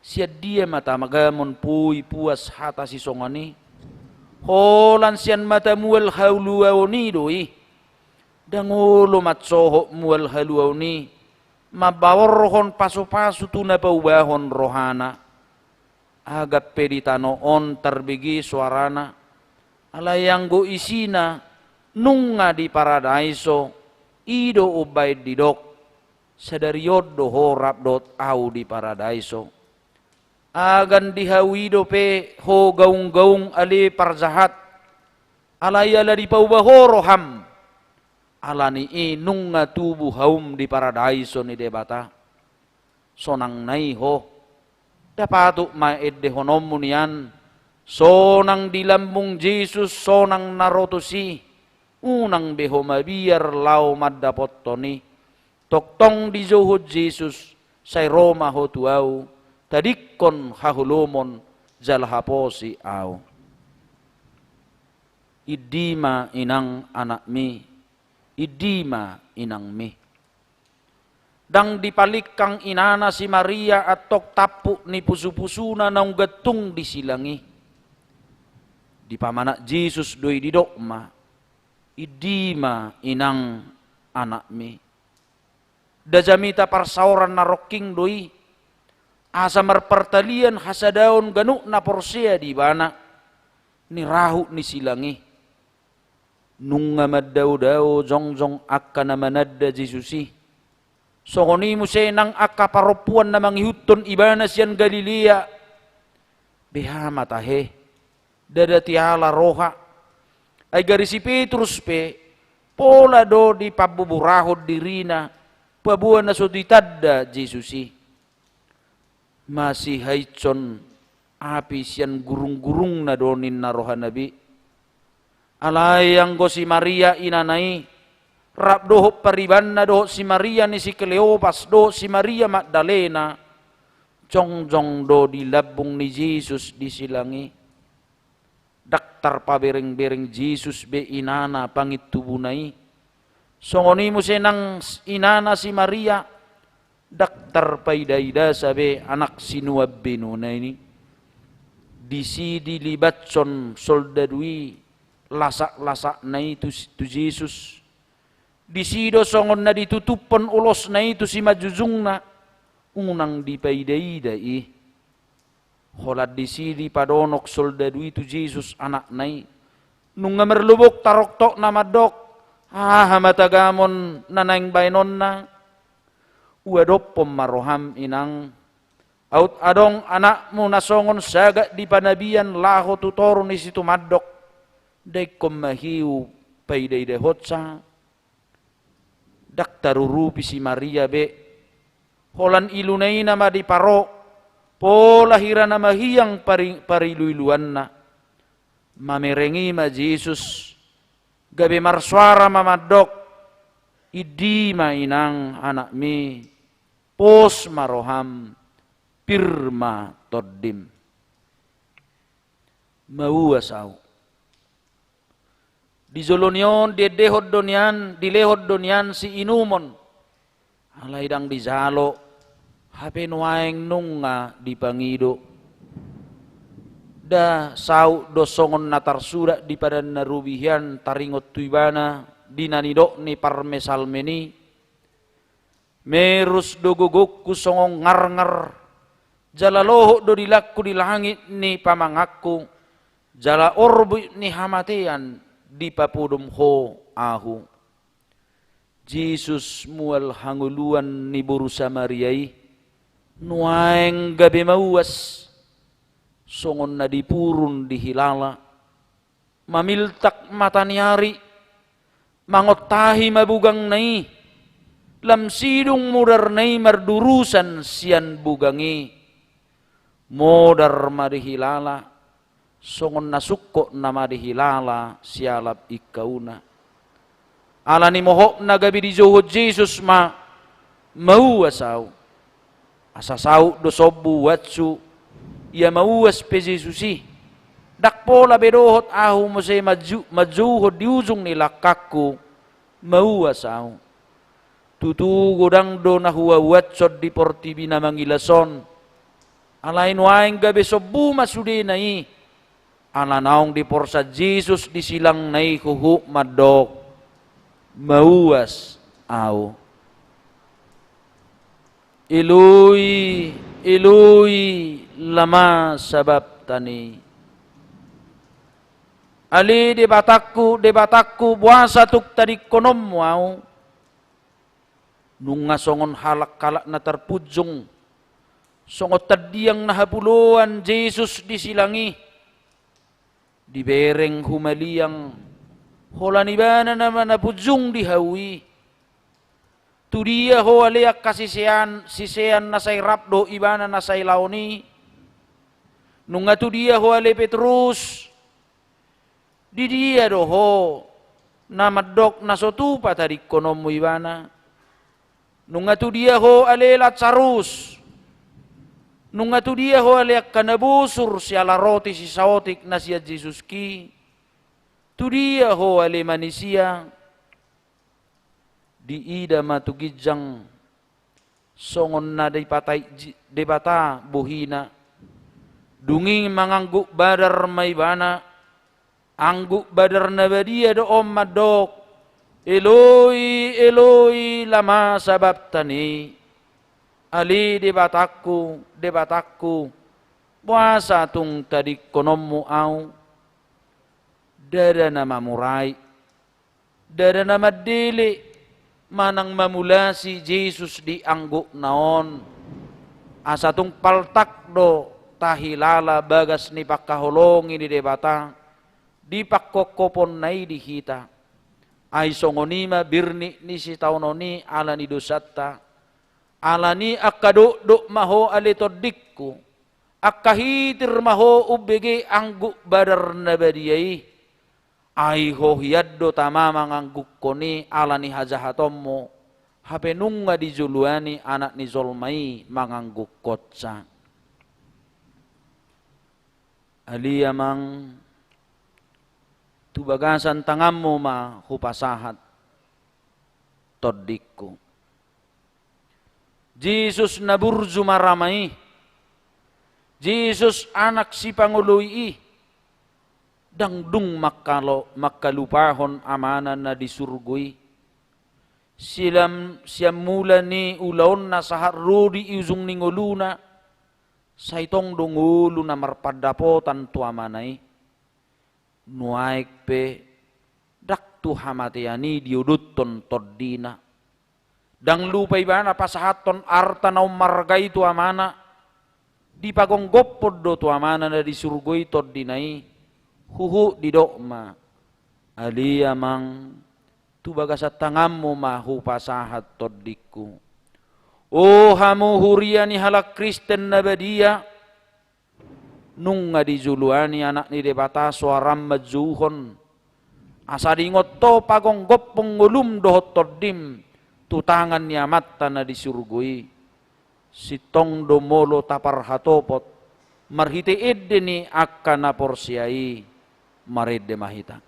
siya dia mata magamon puy puas hata si songani holan siyan mata mual hauluaw ni doi dangulo matsoho mual hauluaw ni mabawarhon paso-paso tu na paubahon rohana agap peditano on terbigi suarana alayang go isina nunga di paradaiso ido ubay didok sadariod do horap dot au di paradaiso agan dihawido pe ho gaung-gaung ali parjahat alayala di paubahoroham alani nunga tubuh haum di paradaiso ni debata sonang nai ho dapatuk maedde honomu niyan sonang dilambung Jesus sonang narotosi unang beho mabiar lau maddapottoni toktong di zuhud Jesus say Roma hotuau tadikkon hahulumon jalhaposi au idima inang anak mi idima inang mi dang dipalik kang inana si Maria at tok tapu ni pusu-pusuna naung gatung disilangi di pamanak Jesus doi di dokma idima inang anak mi dajamita parsauran na rocking doi asa marpertalian hasadaon ganuk na porsea di bana ni rahu ni silangi nunga maddaw-daw jongjong akka na manadda Jesusi songoni mo nang akaparopuan na manghihuton ibanas yan Galilea beha matahe dadatiala roha ay gari si Petrus pe pola do di pabuburahod dirina pabuan na so ditadda Jesusi masih haitson api siyan gurung-gurung na donin na roha nabi alayang go si Maria inanay rap doho pariban na doho si Maria ni si Cleopas doho si Maria Magdalena jongjong do di labung ni Jesus di silangi daktar pabering-bering Jesus be inana pangit tubunay songoni mo senang inana si Maria daktar paidayda sabi anak sinuab binunay ni di si dilibatson soldadui lasak-lasak na itu Jesus. Disido songon na ditutupon ulos na itu si majujung na unang dipaiday-day. Holad disidi padonok soldadu itu Jesus anak nai. Nung ngamerlubok taroktok na madok. Matagamon nanaing bainon na. Uadop pemaroham inang. Out adong anak mo nasongon saga di panabian laho tutoro ni situ madok. Day kumahiu paiday dehotsa. Daktarurupi si Maria be. Holan ilunay nama di paro. Polahira nama hiyang pariluiluan na. Mamerengi ma Jesus. Gabi marswara mamadok. Idi mainang anak mi. Pos maroham. Pirma toddim. Mauasau. Di Zolonion, di dehod donian, di lehod donian si inumon. Alay dang di zalo, hape nuaeng nunga di pangido. Da sau dosongon natarsura di padan narubihian taringot tuibana di nanidok ni parmesalmeni. Merus dogogok kusongong ngar-ngar. Jala lohok do dilakku di langit ni pamangakku. Jala orbu ni hamatean. Di papudum ho ahu. Jesus mual hanguluan ni buru Samariai. Nuaeng gabi mauas. Songon na dipurun di hilala. Mamiltak mata niari. Mangotahi mabugang nai. Lam sidung mudar nai mardurusan sian bugangi. Modar marihilala. Songon nasukko nama dihilala sialap ikauna. Ala ni mohok na gabi di zohod Jesus mauasaw. Asasaw do sobu watsu. Ia mauas pe Jesusi. Dakpola bedohot ahu mo say majuhod di ujung nila kakku. Mauasaw. Tutugodang do na huwa watsod di portibi na mangilason. Alain waing gabi sobu masude na Ananaong di porsa Jesus di silang nai kuhu madok mauas au. Ilui lama sabab tani. Ali debatakku buasa tuk tadi konom mau. Nunga songon halak kalak na terpujung. Songot tadiang nahapuloan Jesus di silangi. Dibereng humaliang holan ibana naman napujung dihawi. Tu dia ho aliak kasisian sisean nasay rapdo ibana nasay laoni. Nunga tu dia ho ale Petrus. Di dia do ho namadok nasotupa tadi konomu ibana. Nunga tu dia ho ale Lazarus. Nunga tu dia ho aliak kanabusur siala roti si saotik na siya Jesus ki. Tu dia ho ale manisia. Di ida matugijang songon na debata buhina. Dunging mangangguk badar maibana. Angguk badar na badia do om madok. Eloi, Eloi lama sababtani. Ali debatakku, puasa tung tadi konommu au, dada nama murai, dada nama dele, manang mamulasi Jesus di angguk naon, asa tung paltak do tahilala bagas ni pakaholongi di debata, di pakkokopon nai di hita, ay songonima birni ni si taunoni ala ni dosatta, alani akado do maho alitodikku akahitir maho ubege angguk badar nabadiyai ai ho hiaddo tamama ngangguk koni alani hajahatommo hape nunga di juluani anak ni zolmai mangangguk kotsa aliyamang tubagasan tangammo ma hupasahat todikku Jesus naburju maramai. Jesus anak si pangului. dangdung makalupahon amanan na di surgoy. Siam mula ni ulaon na sa harudi iuzong ninguluna, sa itong dungulo na marpadapotan tuamanay, nuaik pe, daktu hamatiani diuduton toddina. Dang lupay ba na pasahaton arta na umargay tuamana, di pagonggopod do tuamana na di surgoy toddinay, huhu di dokma, aliyamang tubaga sa tangammo mahupasahat toddiku. O hamu huriani halak Kristen na badia, nung nga di juluani anak ni debata suaram madzuhon, asa dingot to pagonggop pengulum dohot toddim, tutangan niya mata na di surgoy, sitong domolo tapar hatopot, marhitiid ni akka na porsiai, maride mahita.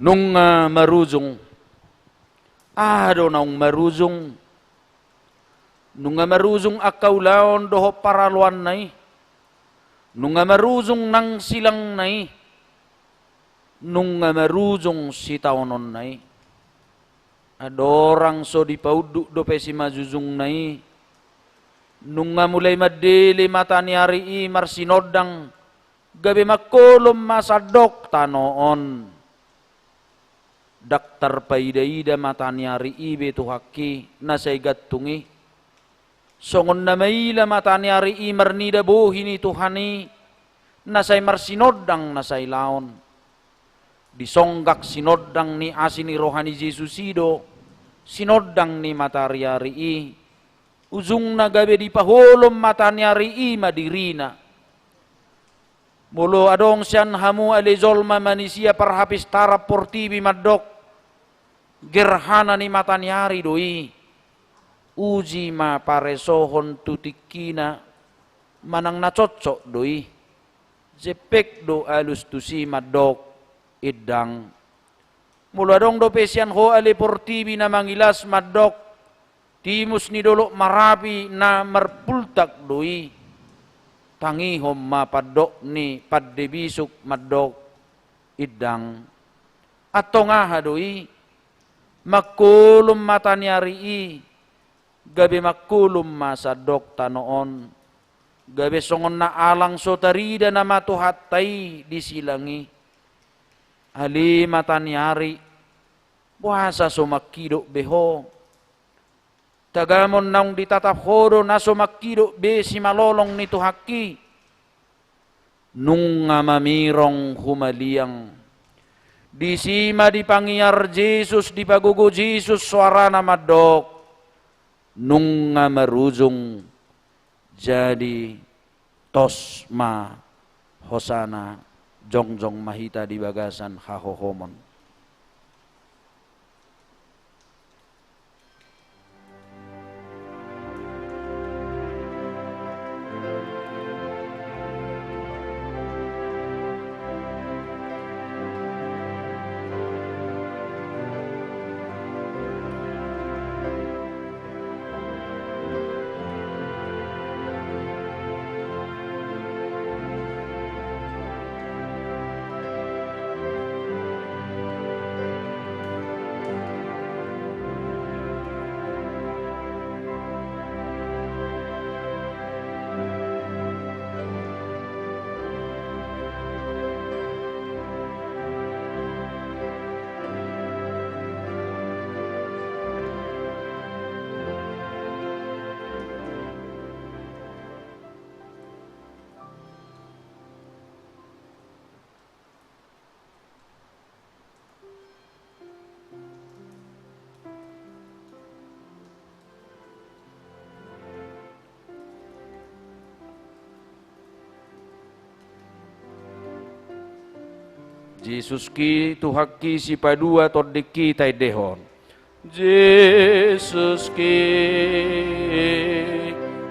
Nung maruzong, naung maruzong, nung maruzong akaulaon doho paraluan nai, nung maruzong nang silang nai, nung maruzong sitaonon nai, adorang so di pauduk do pesi majuzong nai, nung mulai madili mata ni ari marsinodang, gabi makolom masadok tanoon, daktar paidaida matanyari ibe tu haki nasay gatungi songon na maila matanyari imarnida bohini tuhani nasay marsinodang nasay laon disonggak sinodang ni asini rohani Jesusido sinodang ni matanyari ujung na gabe di pahulom matanyari madirina mulo adong siyan hamu alizolma manisia parhapis tarap portibi madok gerhana ni matanyari doi uji ma paresohon tutikina manang nacocok doi jepek do alus tusi madok idang mulo adong do pesian ho ali portibi na mangilas madok timus ni dolok marapi na marpultak doi tangihom mapadok ni paddebisuk madok idang atau ngaha doi makulum matanyari gabi makulum masadok tanoon gabi songon na alang sotarida na matuhatay disilangi ali matanyari puasa sumakido beho tagamon naung ditatap horo na sumakido be si malolong nito haki nung mamirong humaliang di sima di pangiar Jesus di pagugo Jesus suara nama dok nung maruzong jadi tosma hosana jongjong mahita di bagasan hahohomon. Jesus ki tuhaki si padua todiki tai dehon. Jesus ki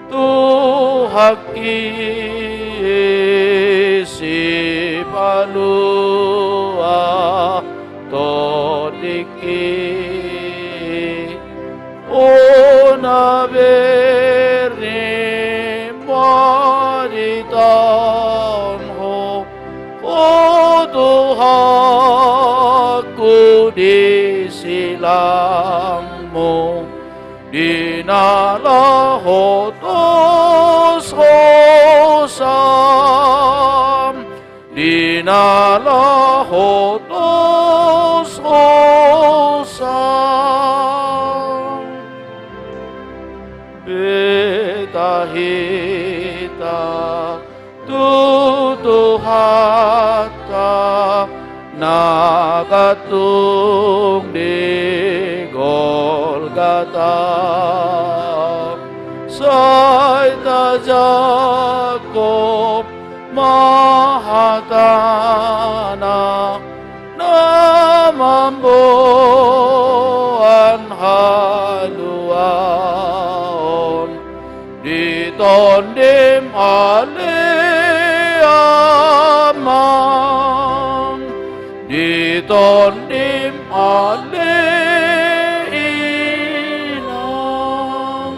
tuhaki si padua todiki ona beri maritan ho Tuhanku di silangmu dinalah hotos hosam dinalah hotos hosam betahita tutuhata nakatung di Golgata saita Jakob mahatana namambuan haluan ditondim amang ditondim inang.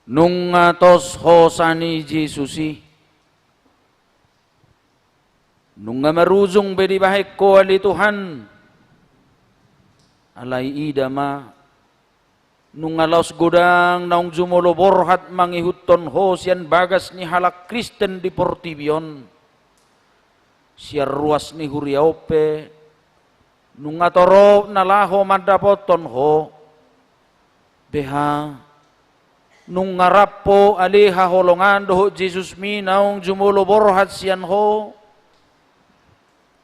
Nung atos hosani Jesusi nung maruzong bedi bahik ko ali Tuhan alai idama nung alaus godang naung jumolo borhat mangihuton ho sian bagas ni halak Kristen di Portibion siar ruas ni huriaupe nung atoro nalaho madapoton ho beha nung ngarapo aliha holongan doho Jesus mi naung jumolo borhat sian ho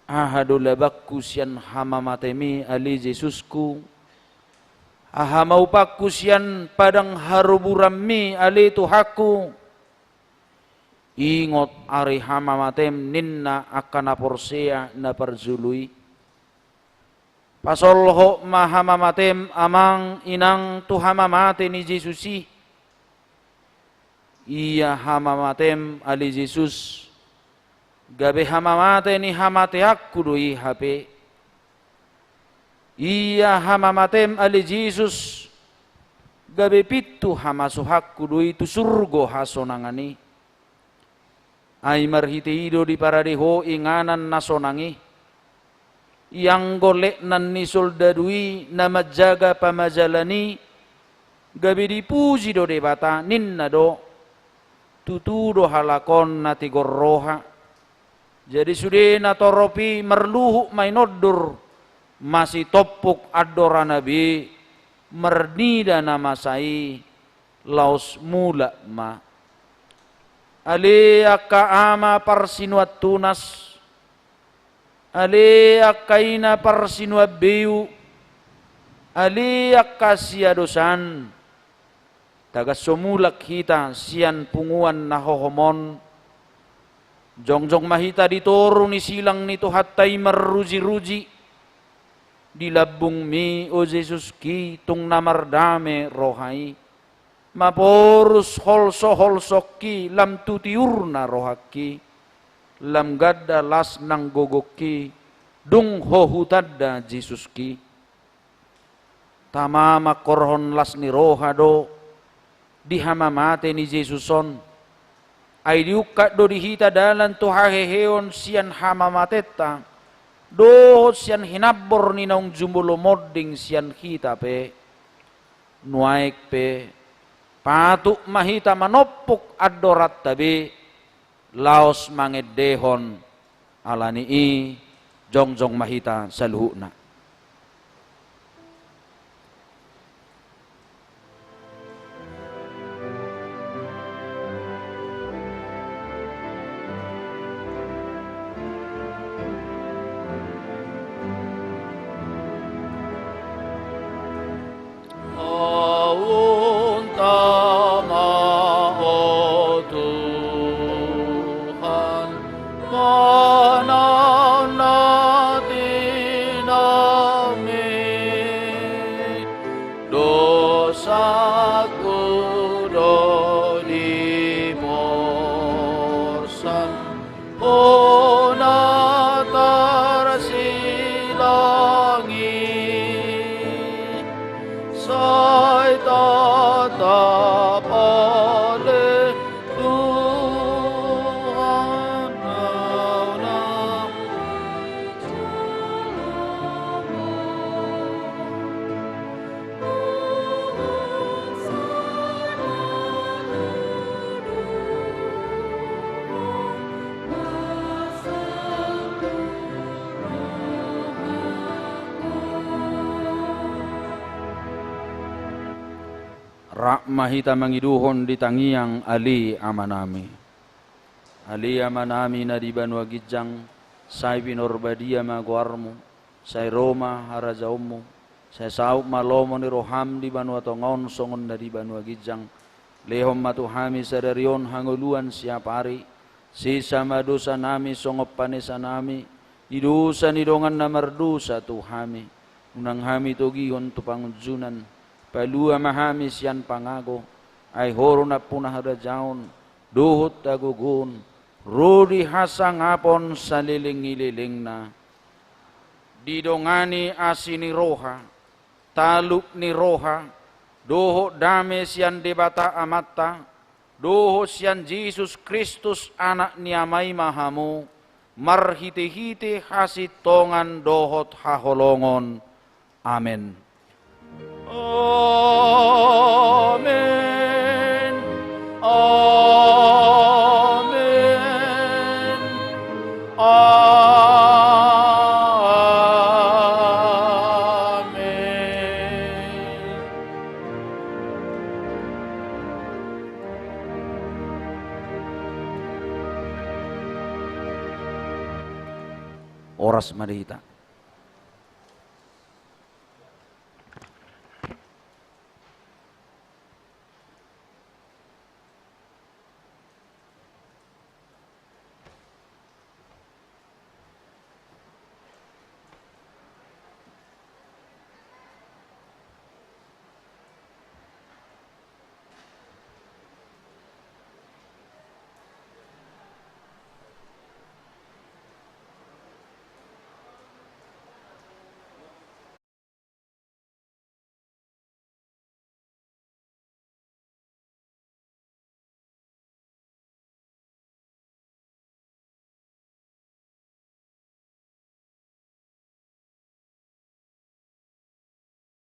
ahadulabakku sian hamamatemi ali Jesusku aha maupakku sian padang haruburammi ali Tuhaku ingot ari hamamatem ninna akan aporsea na parzului pasolho mahamamatem amang inang tuhamamate ni Jesusi iya hamamatem ali Jesus gabe hamamate ni hamate aku doi hape iya hamamatem ali Jesus gabe pitu hamasuhakku doi tu surgo hasonangani ay marhitido di paradeho inganan nasonangi yang golek nan ni soldadui na majaga pamajalani gabe dipuji do debata ninna do tutudo halakon nati gorroha jadi sudah natoropi merluhu mainoddur masih topuk adora nabi mernida nama sai laus mula ma ali akka ama parsinuat tunas ali akaina parsinuat beu ali akka siadosan taga somulak kita sian punguan nahohomon jongjong mahita ditoro ni silang nito hatay marruji-ruji dilabung mi o Jesus ki tung namardame rohai maporus holso ki lam tutiurna rohaki lam gadda las nang gogokki dung hohutadda Jesus ki tamama korhon las ni rohado dihamamate ni Jesuson ay diukat do dihita dalan to haheheon sian hamamateta do sian hinabbor ni naung jumbulo modding sian hita pe nuaik pe patuk mahita manopuk adorat tabi laos mangedehon alani i jongjong mahita saluhna Oh dosaku do diborsan ona tersilangi saya tetap oleh Tuhan Allah. Rahmahita mangiduhon di tangiang ali amanami. Ali amanami na di banwa gijang, say binorbadia maguarmu, say Roma harajaumu, say saup malomo ni roham di banwa tongon songon na di banwa gijang, lehom matuhami sadarion hanguluan siap hari, sisa madosa nami songop panesa nami, idusa nidongan na mardusa tuhami, unang hami togihon tupangunjunan, palua mahami sian pangago, ay horo na punah rajaon, duhut agugun, rudi hasang apon sa liling-ililing na. Didongani asini roha, taluk ni roha, doho dame sian debata amata, doho sian Jesus Kristus anak ni amay mahamu, marhiti-hiti hasit tongan dohot haholongon. Amen. Amen. Amen. Amen. Oras marita.